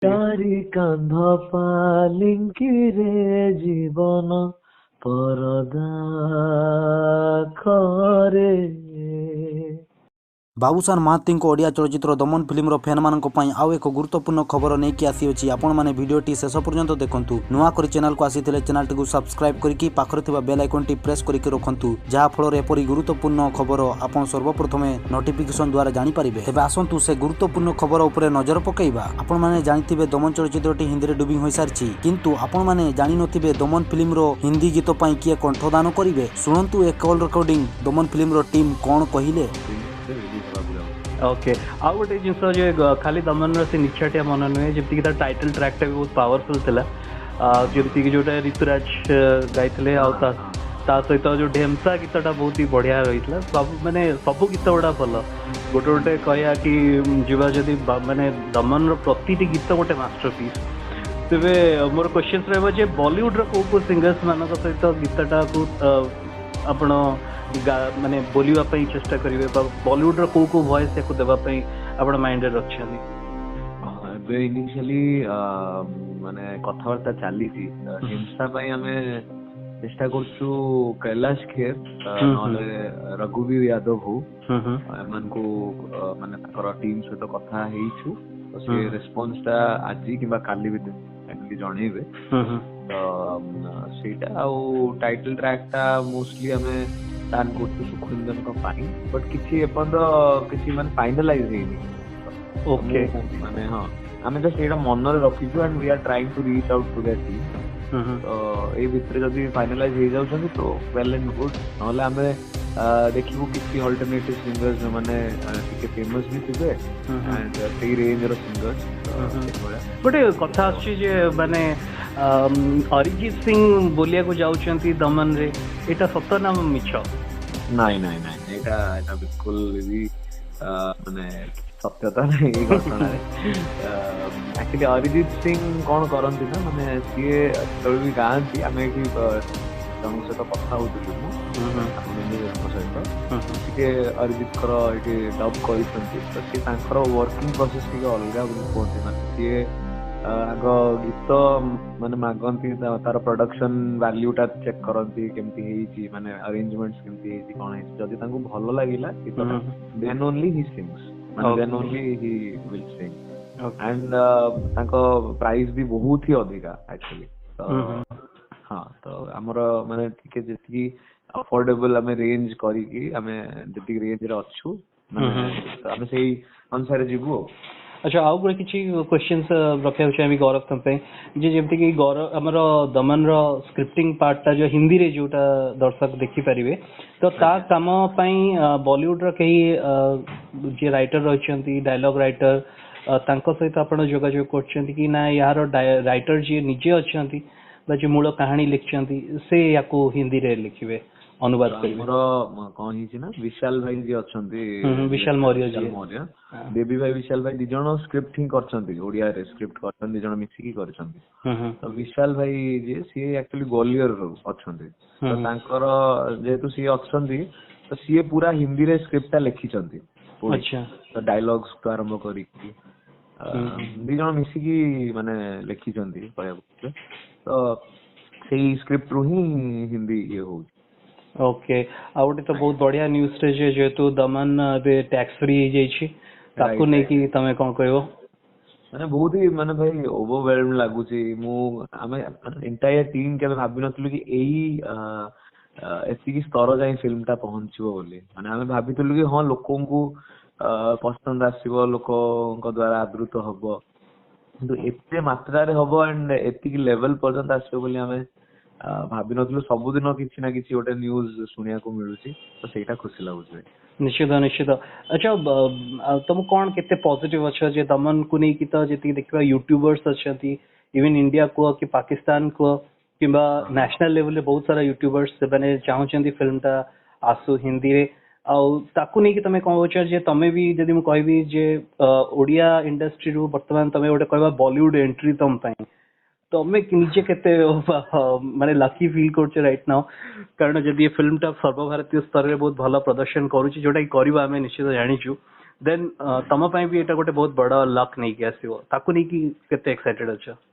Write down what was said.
तारी कांध पालिंकिरे जीवन परदा खरे। बाबुसान महांती ओडिया चलचित्र दमन फिल्म फैन मानक आउ एक गुरुत्वपूर्ण खबर नहीं कि आसी आपण मैंने वीडियोटी शेष पर्यंत देखंतु। नुआ करी चैनल को आसी चैनल टी सब्सक्राइब करके पाखरे थिबा बेल आइकन टी प्रेस करके रखंतु, जहा फल एपरी गुरुत्वपूर्ण खबर आपण सर्वप्रथम नोटिफिकेशन द्वारा जानि परिबे। तेबे आसंतु से गुरुत्वपूर्ण खबर उपरे नजर पकेइबा। आपण माने जानिथिबे दमन चलचित्रटी हिंदी रे डबिंग होई सारछि, किंतु आपण माने जानि नथिबे दमन फिल्म रो हिंदी गीत पई किए कंठदान करिवे। सुनंतु ए कॉल रिकॉर्डिंग दमन फिल्म रो टीम कोन कहिले। ओके आउ गोटे जिनस जो खाली दमन से निछाटिया मन नुहे जमीक टाइटल ट्रैक भी बहुत पावरफुल थिला, जमीक जोटा ऋतुराज गाइले ता सहित जो ढेमसा गीतटा बहुत ही बढ़िया रही है। सब माने सब गीत गुड़ा भल गोटे गोटे कहया कि जीवा जदि माने दमन प्रतिटी गीत गोटे मास्टरपीस। तेरे मोर क्वेश्चन रही बॉलीवुड रो को सिंगर्स मान सहित गीतटा को आपण माने बोलिबा पई चेष्टा करिवे, बॉलीवुड रो को वॉइस याको देबा पई आपण माइंड रे रखछनी। बे इनिशियली माने कथावार्ता चाली थी हिंसा पई हमें चेष्टा करछु कैलाश खेर नले रघुवीर यादव हो एमन को माने तकर टीम से तो कथा हेइछु, से रेस्पॉन्स ता आजी किबा काली भी एक्चुअली जणेबे। तो सेटा आ टाइटल ट्रैक ता मोस्टली हमें प्लान करछु सुखविंदर को पाई, बट किछि एपन किछि माने फाइनलाइज हेइनी। ओके माने हां हमें तो सेटा मन रे रखिछु and we are trying to reach out to that team. तो ए भितर जदि फाइनलाइज हो जाउछन तो वेल एंड गुड, नले हमें देखिबो किछि अल्टरनेटिव सिंगर्स माने टिके फेमस भी थिबे एंड सेई रेंज रो सिंगर्स। गोटे कथा आछि जे माने अरिजीत सिंह बोलिया को जाउछंती दमन रे, एटा सत्य ना मिछ? नहीं नहीं नहीं एटा बिल्कुल भी माने सत्यता नहीं घटना रे। एक्चुअली अरिजीत सिंह कौन करती ना माने सीए जो भी गाँती आम ये जन सहित कथा होलु सहित अरिजीत ये डब कर वर्किंग प्रोसेस टी अलग कहते माने सी आग गीत माने मागंती तार प्रोडक्शन वैल्यूटा चेक करती केमती माने अरेंजमेंट्स केमती कौन है जदि तांको भल लागिला then only he sings then only he will sing. And तांको प्राइस भी बहुत ही अधिका एक्चुअली। हाँ तो हमरो माने टिके जति अफोर्डेबल हमें रेंज करी की हमें जति रेंज रे अच्छु माने हमें सही अनुसार जीवो। अच्छा आउ गोटे किछि क्वेश्चंस रखा छै गौरव तम पे जे जेमति कि गौरव हमरो दमन रो स्क्रिप्टिंग पार्टटा जो हिंदी रे जोटा दर्शक देखि परिबे तो ता काम पई बॉलीवुड रो कही जे राइटर रहछंती डायलॉग राइटर तांको सहित आपण जोगाजोग करछंती कि ना यार राइटर जे निजे अछंती बा जे मूल कहानी लिखछंती से याको हिंदी रे लिखिबे अनुवाद करिवे। हमरो कोन हिछि ना विशाल भाई जे अछंती विशाल मौर्य जी बेबी भाई विशाल भाई दिजण स्क्रिप्ट ही करछंती ओडिया रे स्क्रिप्ट करछंती दिजण मिसी की करछंती। तो विशाल भाई जे सी एक्चुअली गोलियर अछंती तो तांकर जेतु सी अछंती तो सी पूरा हिंदी रे स्क्रिप्ट लिखिछंती। अच्छा तो डायलॉग्स तो आरंभ करी दिजण मिसी की माने लिखिछंती कहया तो सेही स्क्रिप्ट रू ही हिंदी ये हो। ओके आउटे तो बहुत बढ़िया न्यूज रे जेतु दमन बे टैक्स फ्री हो जाई छी ताको नै कि तमे कोन कहबो माने बहुत ही माने भाई ओवरवेल्म लागु छी मु हमें एंटायर टीम के भाबी नथलु कि एही एसी स्तर जाई फिल्मटा पहुंचबो बोली माने हमें भाबितलु कि हां लोकों को पसंद आसीबो लोकों द्वारा आदृत हबो किंतु एते मात्रा रे हबो एंड एती लेवल पर्यंत आसीबो बोली हमें भाबी नथलु सबुदिन किछि ना किछि गोटे न्यूज सुनिया को मिलुची तो सेटा खुशी लागुची। निश्चित निश्चित। अच्छा तुम कौन केते पॉजिटिव अच्छा जे दमन को नहीं किता जेती देखबा यूट्यूबर्स अछंती इवन इंडिया को कि पाकिस्तान को किबा नेशनल लेवल रे बहुत सारा यूट्यूबर्स माने चाहउचंती फिल्मटा आसु हिंदी रे आ ताकू नहीं कि तमे कहउछ जे तमे भी जदी म कहबी जे ओडिया इंडस्ट्री रू वर्तमान तमे ओटे कहबा बॉलीवुड एंट्री तम पई तमे निजे केते माने लकी फील करछ राइट नाउ कारण जदी ये फिल्मटा सर्वभारतीय स्तर रे बहुत भलो प्रदर्शन करूची जोटा कि करबा हमें निश्चित जानिछु देन तम भी एटा गोटे बहुत बड़ लक नहीं कि आसीबो ताकू नहीं कि केते एक्साइटेड अछ